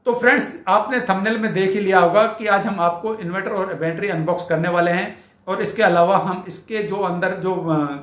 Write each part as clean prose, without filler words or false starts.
तो फ्रेंड्स, आपने थंबनेल में देख ही लिया होगा कि आज हम आपको इन्वर्टर और बैटरी अनबॉक्स करने वाले हैं। और इसके अलावा हम इसके जो अंदर जो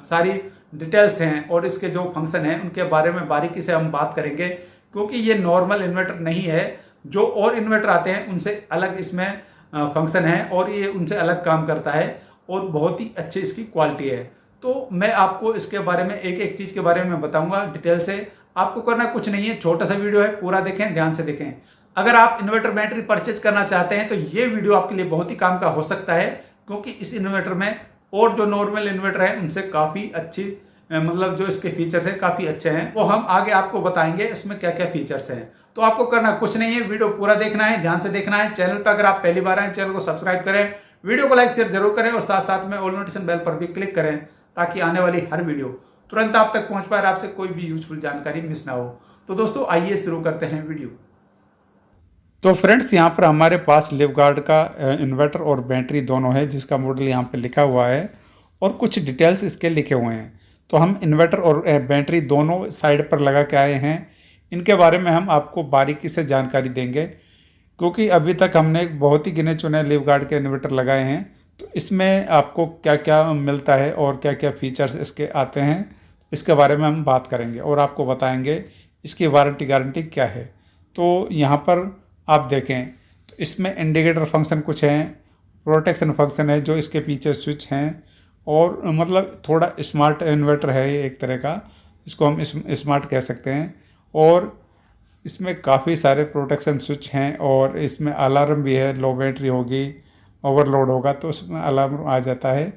सारी डिटेल्स हैं और इसके जो फंक्शन हैं उनके बारे में बारीकी से हम बात करेंगे, क्योंकि ये नॉर्मल इन्वर्टर नहीं है। जो और इन्वर्टर आते हैं उनसे अलग इसमें फंक्शन है और ये उनसे अलग काम करता है और बहुत ही अच्छी इसकी क्वालिटी है। तो मैं आपको इसके बारे में एक एक चीज़ के बारे में बताऊंगा डिटेल से। आपको करना कुछ नहीं है, छोटा सा वीडियो है, पूरा देखें, ध्यान से देखें। अगर आप इन्वर्टर बैटरी परचेज करना चाहते हैं तो ये वीडियो आपके लिए बहुत ही काम का हो सकता है, क्योंकि इस इन्वर्टर में और जो नॉर्मल इन्वर्टर है उनसे काफ़ी अच्छी मतलब जो इसके फीचर्स हैं काफ़ी अच्छे हैं। वो हम आगे आपको बताएंगे इसमें क्या क्या फीचर्स हैं। तो आपको करना कुछ नहीं है, वीडियो पूरा देखना है, ध्यान से देखना है। चैनल पर अगर आप पहली बार आए, चैनल को सब्सक्राइब करें, वीडियो को लाइक शेयर जरूर करें और साथ साथ में ऑल नोटिफिकेशन बेल पर भी क्लिक करें, ताकि आने वाली हर वीडियो तुरंत आप तक पहुंच पाए, आपसे कोई भी यूजफुल जानकारी मिस ना हो। तो दोस्तों आइए शुरू करते हैं वीडियो। तो फ्रेंड्स, यहाँ पर हमारे पास लिवगार्ड का इन्वर्टर और बैटरी दोनों है, जिसका मॉडल यहाँ पे लिखा हुआ है और कुछ डिटेल्स इसके लिखे हुए हैं। तो हम इन्वर्टर और बैटरी दोनों साइड पर लगा के आए हैं। इनके बारे में हम आपको बारीकी से जानकारी देंगे, क्योंकि अभी तक हमने बहुत ही गिने चुने लिवगार्ड के इन्वर्टर लगाए हैं। तो इसमें आपको क्या क्या मिलता है और क्या क्या फीचर्स इसके आते हैं, इसके बारे में हम बात करेंगे और आपको बताएंगे इसकी वारंटी गारंटी क्या है। तो यहाँ पर आप देखें तो इसमें इंडिकेटर फंक्शन कुछ हैं, प्रोटेक्शन फंक्शन है, जो इसके पीछे स्विच हैं, और मतलब थोड़ा स्मार्ट इन्वर्टर है ये एक तरह का, इसको हम स्मार्ट कह सकते हैं। और इसमें काफ़ी सारे प्रोटेक्शन स्विच हैं और इसमें अलार्म भी है, लो बैटरी होगी, ओवरलोड होगा तो उसमें अलार्म आ जाता है।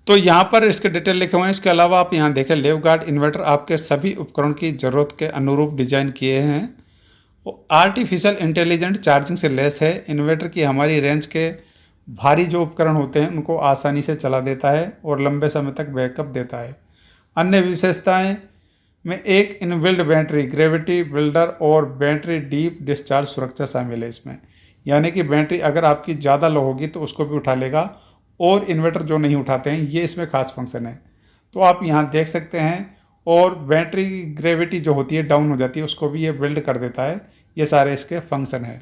तो यहाँ पर इसके डिटेल लिखे हुए हैं। इसके अलावा आप यहाँ देखें, लिवगार्ड इन्वर्टर आपके सभी उपकरण की ज़रूरत के अनुरूप डिजाइन किए हैं। आर्टिफिशियल इंटेलिजेंट चार्जिंग से लेस है। इन्वर्टर की हमारी रेंज के भारी जो उपकरण होते हैं उनको आसानी से चला देता है और लंबे समय तक बैकअप देता है। अन्य विशेषताएं में एक इनबिल्ट बैटरी ग्रेविटी बिल्डर और बैटरी डीप डिस्चार्ज सुरक्षा शामिल है इसमें, यानी कि बैटरी अगर आपकी ज़्यादा लो होगी तो उसको भी उठा लेगा, और इन्वर्टर जो नहीं उठाते हैं, ये इसमें खास फंक्शन है। तो आप यहाँ देख सकते हैं। और बैटरी ग्रेविटी जो होती है डाउन हो जाती है, उसको भी ये बिल्ड कर देता है। ये सारे इसके फंक्शन है।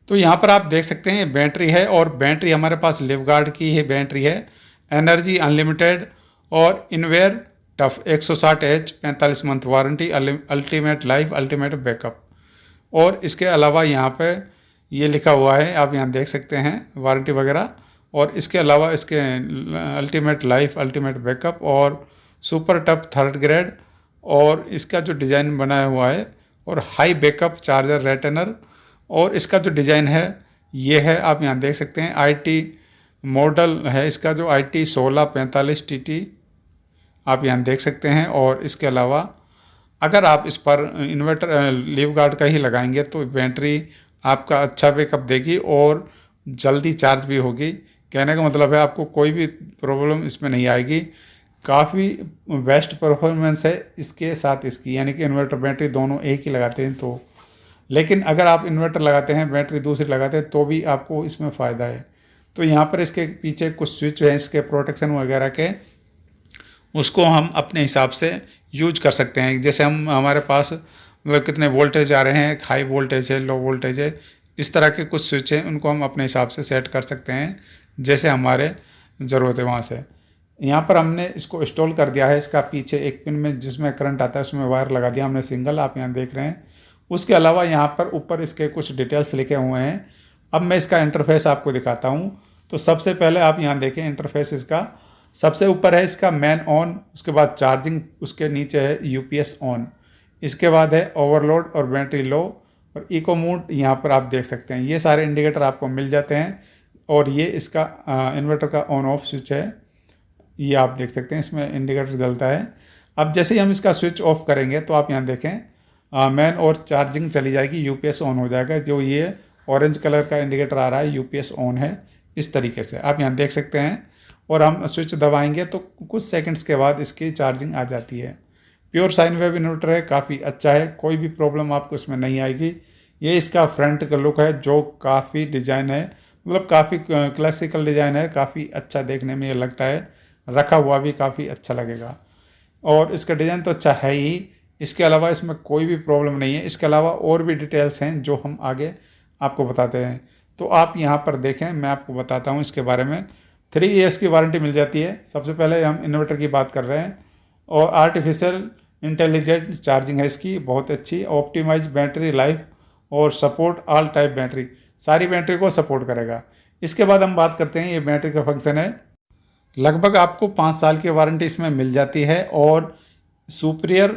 तो यहाँ पर आप देख सकते हैं ये बैटरी है, और बैटरी हमारे पास लिवगार्ड की ही बैटरी है, एनर्जी अनलिमिटेड और इनवेयर tough 160H 45 month warranty, ultimate life, ultimate backup. और इसके अलावा यहाँ पे ये लिखा हुआ है, आप यहाँ देख सकते हैं वारंटी वगैरह। और इसके अलावा इसके अल्टीमेट लाइफ, अल्टीमेट बैकअप और सुपर टफ 3rd ग्रेड, और इसका जो डिज़ाइन बनाया हुआ है, और हाई बैकअप चार्जर रेटेनर। और इसका जो डिज़ाइन है ये है, आप यहाँ देख सकते हैं, IT मॉडल है इसका, जो IT 1645 TT आप यहाँ देख सकते हैं। और इसके अलावा अगर आप इस पर इन्वर्टर लिवगार्ड का ही लगाएंगे तो बैटरी आपका अच्छा बैकअप देगी और जल्दी चार्ज भी होगी। कहने का मतलब है आपको कोई भी प्रॉब्लम इसमें नहीं आएगी। काफ़ी बेस्ट परफॉर्मेंस है इसके साथ इसकी, यानी कि इन्वर्टर बैटरी दोनों एक ही लगाते हैं तो। लेकिन अगर आप इन्वर्टर लगाते हैं बैटरी दूसरी लगाते हैं तो भी आपको इसमें फ़ायदा है। तो यहाँ पर इसके पीछे कुछ स्विच हैं इसके प्रोटेक्शन वगैरह के, उसको हम अपने हिसाब से यूज कर सकते हैं। जैसे हमारे पास मतलब कितने वोल्टेज आ रहे हैं, हाई वोल्टेज है, लो वोल्टेज है, इस तरह के कुछ स्विच हैं, उनको हम अपने हिसाब से सेट कर सकते हैं जैसे हमारे ज़रूरत है वहाँ से। यहाँ पर हमने इसको इंस्टॉल कर दिया है। इसका पीछे एक पिन में जिसमें करंट आता है उसमें वायर लगा दिया हमने सिंगल, आप यहाँ देख रहे हैं। उसके अलावा यहाँ पर ऊपर इसके कुछ डिटेल्स लिखे हुए हैं। अब मैं इसका इंटरफेस आपको दिखाता हूँ। तो सबसे पहले आप यहाँ देखें इंटरफेस इसका, सबसे ऊपर है इसका मैन ऑन, उसके बाद चार्जिंग, उसके नीचे है UPS ऑन, इसके बाद है ओवरलोड और बैटरी लो और इको मोड। यहाँ पर आप देख सकते हैं ये सारे इंडिकेटर आपको मिल जाते हैं। और ये इसका इन्वर्टर का ऑन ऑफ स्विच है, ये आप देख सकते हैं, इसमें इंडिकेटर जलता है। अब जैसे ही हम इसका स्विच ऑफ करेंगे तो आप यहाँ देखें मैन और चार्जिंग चली जाएगी, UPS ऑन हो जाएगा। जो ये ऑरेंज कलर का इंडिकेटर आ रहा है UPS ऑन है, इस तरीके से आप यहाँ देख सकते हैं। और हम स्विच दबाएंगे तो कुछ सेकंड्स के बाद इसकी चार्जिंग आ जाती है। प्योर साइन वेव इन्वर्टर है, काफ़ी अच्छा है, कोई भी प्रॉब्लम आपको इसमें नहीं आएगी। ये इसका फ्रंट का लुक है जो काफ़ी डिज़ाइन है, मतलब काफ़ी क्लासिकल डिज़ाइन है, काफ़ी अच्छा देखने में ये लगता है, रखा हुआ भी काफ़ी अच्छा लगेगा। और इसका डिज़ाइन तो अच्छा है ही, इसके अलावा इसमें कोई भी प्रॉब्लम नहीं है। इसके अलावा और भी डिटेल्स हैं जो हम आगे आपको बताते हैं। तो आप यहाँ पर देखें, मैं आपको बताता हूँ इसके बारे में। 3 ईयर्स की वारंटी मिल जाती है। सबसे पहले हम इन्वर्टर की बात कर रहे हैं, और आर्टिफिशियल इंटेलिजेंट चार्जिंग है इसकी, बहुत अच्छी। ऑप्टिमाइज बैटरी लाइफ और सपोर्ट ऑल टाइप बैटरी, सारी बैटरी को सपोर्ट करेगा। इसके बाद हम बात करते हैं, ये बैटरी का फंक्शन है। लगभग आपको 5 साल की वारंटी इसमें मिल जाती है, और सुपीरियर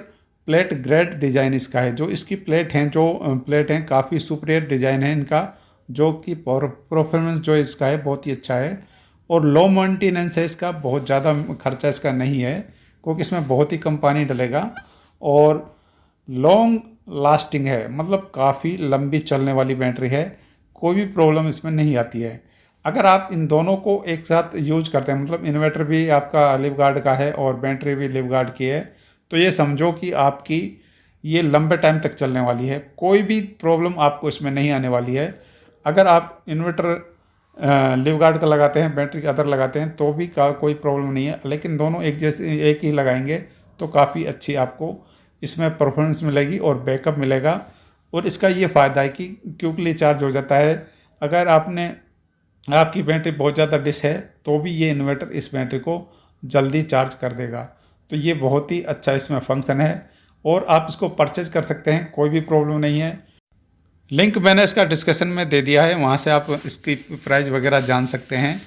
प्लेट ग्रेड डिज़ाइन इसका है। जो इसकी प्लेट हैं काफ़ी सुपीरियर डिज़ाइन है इनका, जो कि परफॉर्मेंस जो इसका है बहुत ही अच्छा है। और लो मेंटेनेंस है इसका, बहुत ज़्यादा खर्चा इसका नहीं है, क्योंकि इसमें बहुत ही कम पानी डलेगा। और लॉन्ग लास्टिंग है, मतलब काफ़ी लंबी चलने वाली बैटरी है, कोई भी प्रॉब्लम इसमें नहीं आती है। अगर आप इन दोनों को एक साथ यूज करते हैं, मतलब इन्वर्टर भी आपका लिवगार्ड का है और बैटरी भी लिवगार्ड की है, तो ये समझो कि आपकी ये लंबे टाइम तक चलने वाली है, कोई भी प्रॉब्लम आपको इसमें नहीं आने वाली है। अगर आप इन्वर्टर लिवगार्ड का लगाते हैं, बैटरी अदर लगाते हैं, तो भी कोई प्रॉब्लम नहीं है। लेकिन दोनों एक ही लगाएंगे तो काफ़ी अच्छी आपको इसमें परफॉर्मेंस मिलेगी और बैकअप मिलेगा। और इसका ये फ़ायदा है कि क्विकली चार्ज हो जाता है। अगर आपकी बैटरी बहुत ज़्यादा डिस है, तो भी ये इन्वर्टर इस बैटरी को जल्दी चार्ज कर देगा। तो ये बहुत ही अच्छा इसमें फंक्शन है, और आप इसको परचेज कर सकते हैं, कोई भी प्रॉब्लम नहीं है। लिंक मैंने इसका डिस्क्रिप्शन में दे दिया है, वहाँ से आप इसकी प्राइस वगैरह जान सकते हैं।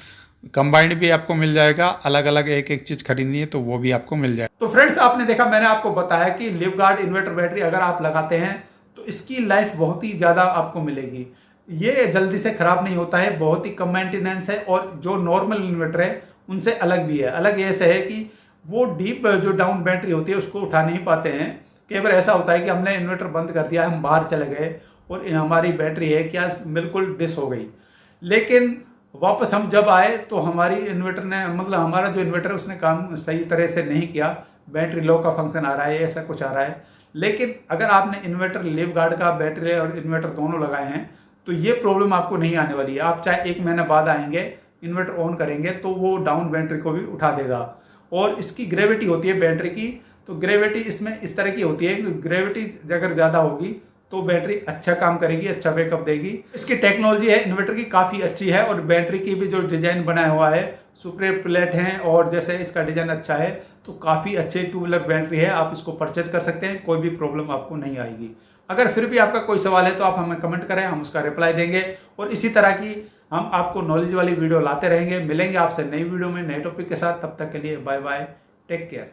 कंबाइंड भी आपको मिल जाएगा, अलग अलग एक एक चीज़ खरीदनी है तो वो भी आपको मिल जाएगा। तो फ्रेंड्स, आपने देखा, मैंने आपको बताया कि लिवगार्ड इन्वर्टर बैटरी अगर आप लगाते हैं तो इसकी लाइफ बहुत ही ज़्यादा आपको मिलेगी। ये जल्दी से ख़राब नहीं होता है, बहुत ही कम मेंटेनेंस है, और जो नॉर्मल इन्वर्टर है उनसे अलग भी है। अलग ऐसे है कि वो डीप जो डाउन बैटरी होती है उसको उठा नहीं पाते हैं। कई बार ऐसा होता है कि हमने इन्वर्टर बंद कर दिया, हम बाहर चले गए और हमारी बैटरी है क्या बिल्कुल डिस हो गई, लेकिन वापस हम जब आए तो हमारी इन्वर्टर ने, मतलब हमारा जो इन्वर्टर है उसने काम सही तरह से नहीं किया, बैटरी लो का फंक्शन आ रहा है, ऐसा कुछ आ रहा है। लेकिन अगर आपने इन्वर्टर लिवगार्ड का बैटरी और इन्वर्टर दोनों लगाए हैं तो ये प्रॉब्लम आपको नहीं आने वाली है। आप चाहे 1 महीने बाद आएंगे, इन्वर्टर ऑन करेंगे तो वो डाउन बैटरी को भी उठा देगा। और इसकी ग्रेविटी होती है बैटरी की, तो ग्रेविटी इसमें इस तरह की होती है कि ग्रेविटी अगर ज़्यादा होगी तो बैटरी अच्छा काम करेगी, अच्छा बैकअप देगी। इसकी टेक्नोलॉजी है इन्वर्टर की काफ़ी अच्छी है, और बैटरी की भी जो डिज़ाइन बनाया हुआ है, सुपर प्लेट हैं, और जैसे इसका डिज़ाइन अच्छा है, तो काफ़ी अच्छी 2 व्हीलर बैटरी है। आप इसको परचेज कर सकते हैं, कोई भी प्रॉब्लम आपको नहीं आएगी। अगर फिर भी आपका कोई सवाल है तो आप हमें कमेंट करें, हम उसका रिप्लाई देंगे। और इसी तरह की हम आपको नॉलेज वाली वीडियो लाते रहेंगे। मिलेंगे आपसे नई वीडियो में नए टॉपिक के साथ, तब तक के लिए बाय बाय, टेक केयर।